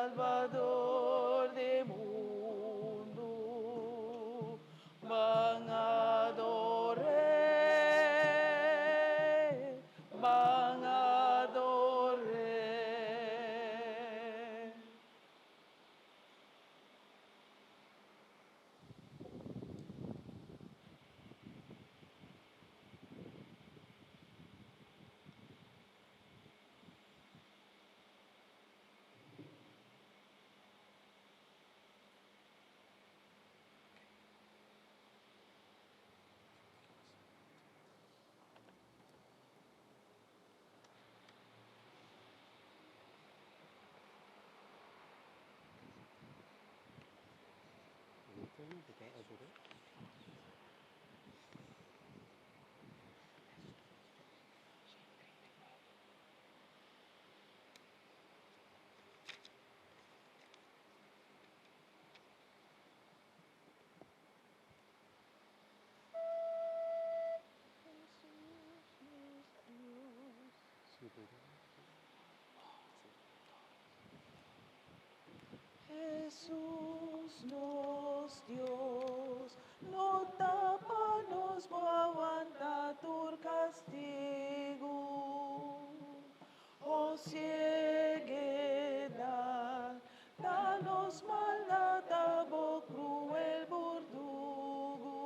Salvador del mundo, van a adorar, van a adorar. Jesús nos Dios, no tapa nos aguanta tu castigo. Oh ceguedad, danos maldad, tabo cruel verdugo.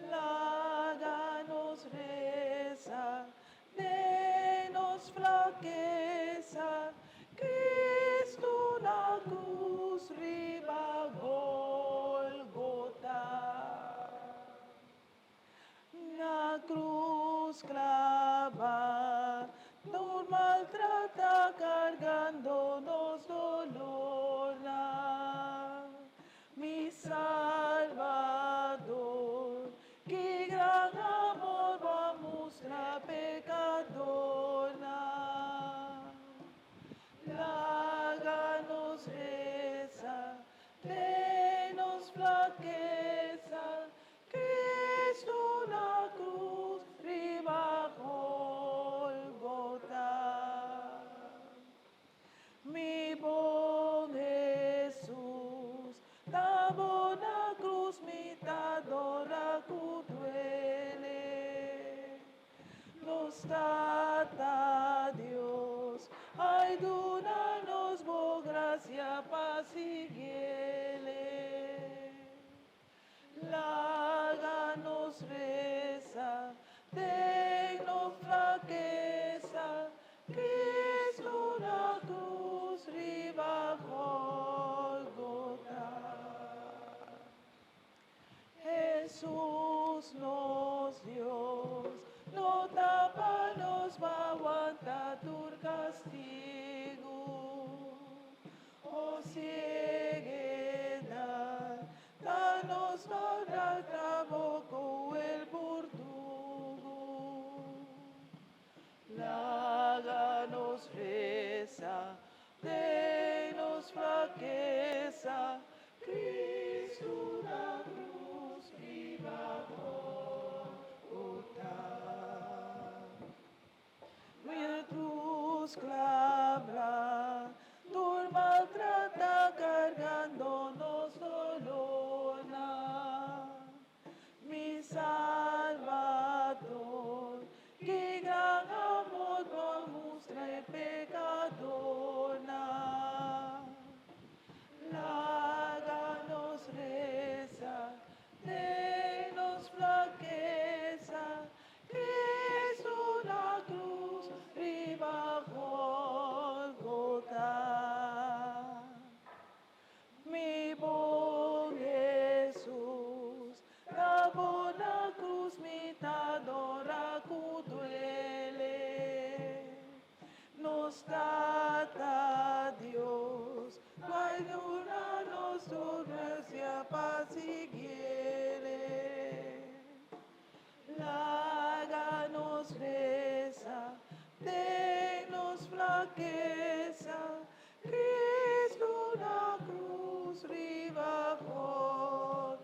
Láganos reza, denos flaqueza, Cristo la cruz riba Golgota. La cruz clava, nos maltrata cargándonos dolor. Mi Salvador, qué gran amor va a mostrar pecadora. Láganos reza, denos flaqueza, Cristo la cruz riba Golgota. Mi buen Jesús, la buena cruz mitad hora que duele. Nos trata Dios, ayúdanos, por gracia, paz y guiele. Láganos reza, denos flaqueza, Cristo la cruz riba Golgota. Jesús nos Dios, no tapa nos va a aguantar tu castigo. Oh ceguedad, danos maldad, trabajo el verdugo. Láganos reza, denos flaqueza, Cristo la cruz viva Golgota. Mi cruz clava, tu maltrata cargándonos dolor. Mi Salvador, qué gran amor nos muestra el pecadora. Láganos reza, denos flaqueza, Cristo la cruz riba Golgota. Mi buen Jesús, la buena cruz mitad hora que duele. Nos trata Dios, ayúdanos tu gracia, paz y quiere. Láganos reza, denos flaqueza, Cristo la cruz riba Golgota.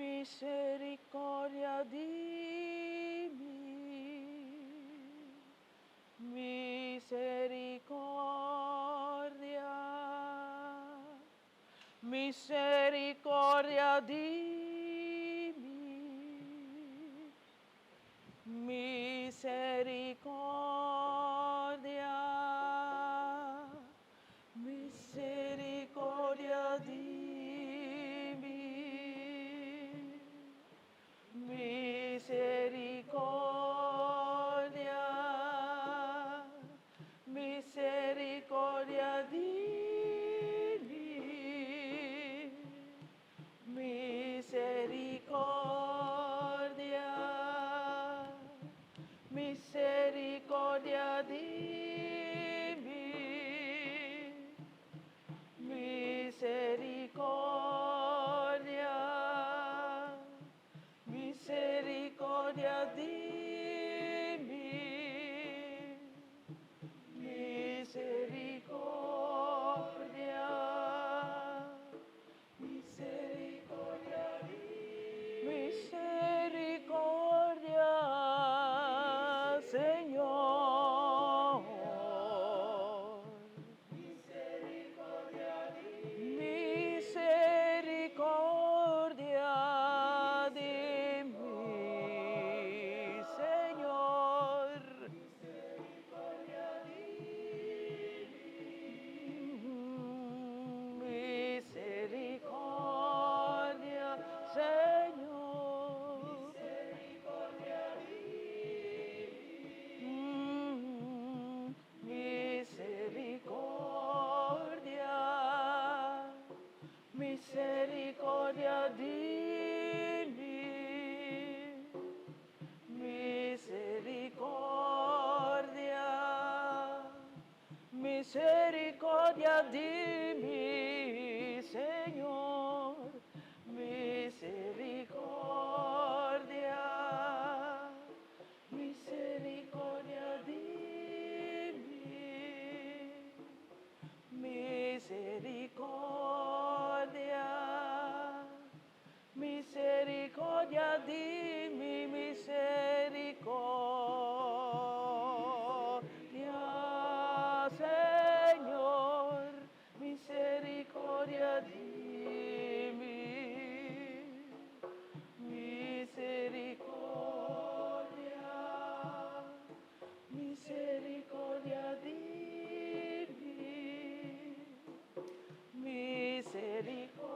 misericordia dimmi, misericordia, misericordia dimmi, misericordia, misericordia dimmi, misericordia, misericordia dimmi, misericordia, misericordia dimmi, misericordia, misericordia dimmi, misericordia, misericordia dimmi, misericordia, Señor. Misericordia de mi Señor. Misericordia de mi. Misericordia, Señor. Misericordia de mi. Misericordia. Misericordia dimmi, misericordia, misericordia dimmi, Señor, misericordia, misericordia dimmi, misericordia, misericordia dimmi, misericordia, Señor, misericordia dimmi, misericordia, misericordia dimmi, misericordia.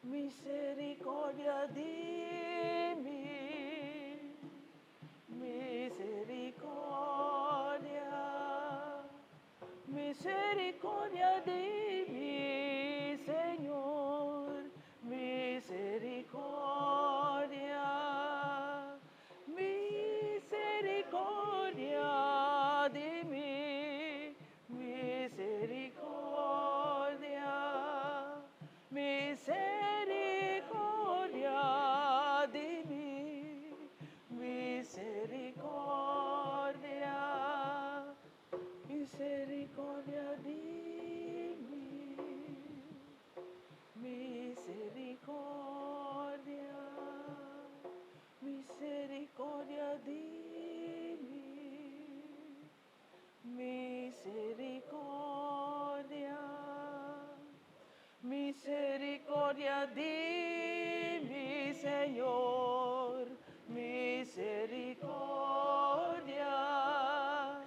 Misericordia dimmi, misericordia, misericordia dimmi, Señor, misericordia, misericordia dimmi, misericordia, misericordia dimmi, misericordia, misericordia. di mi Señor, misericordia,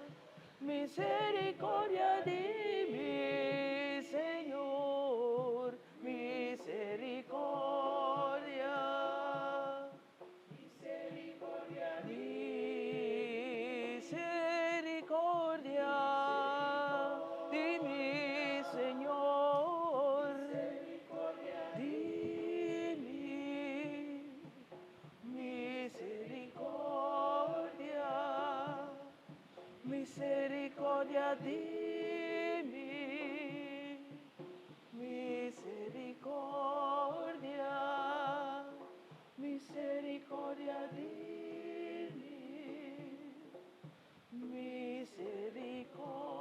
misericordia di mi Señor, misericordia, misericordia di mi Señor, di mi misericordia, misericordia di mi misericordia, misericordia di mi misericordia.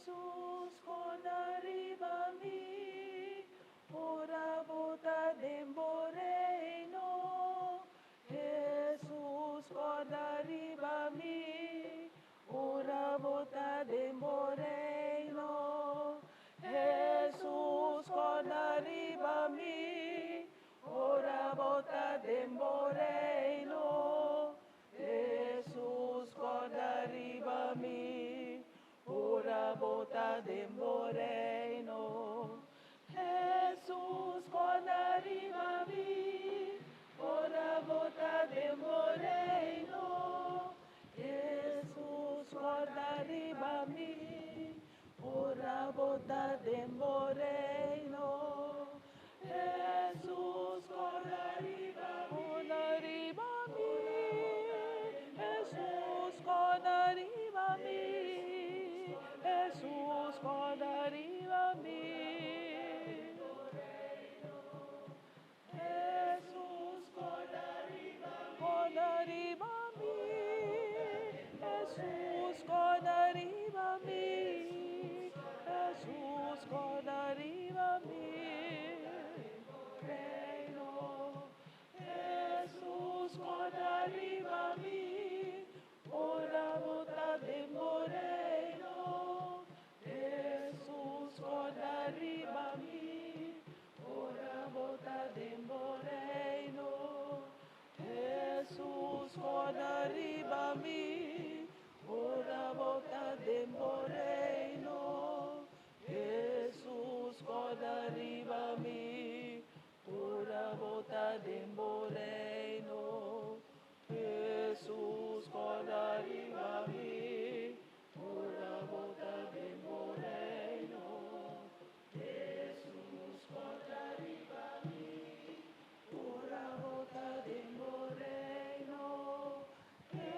Jesús con arriba mi, ora bota de moreno. Jesús con arriba mi, ora bota de moreno. Jesús con arriba mi, ora bota de moreno. Jesús con arriba mi, ora bota de moreno. Jesús con arriba mi, ora bota de moreno. Jesús con arriba mi, ora bota de moreno. Jesús con arriba mi, Jesús con arriba mi, Jesús con arriba mi. Jesús con arriba mi, Jesús con arriba mi, Jesús con arriba mi. Reino, Jesús con arriba mi, ora bota de moreno. Jesús con arriba mi, ora bota de moreno. Jesús con arriba mi, ora bota de moreno. Jesús con arriba mi, ora bota de moreno.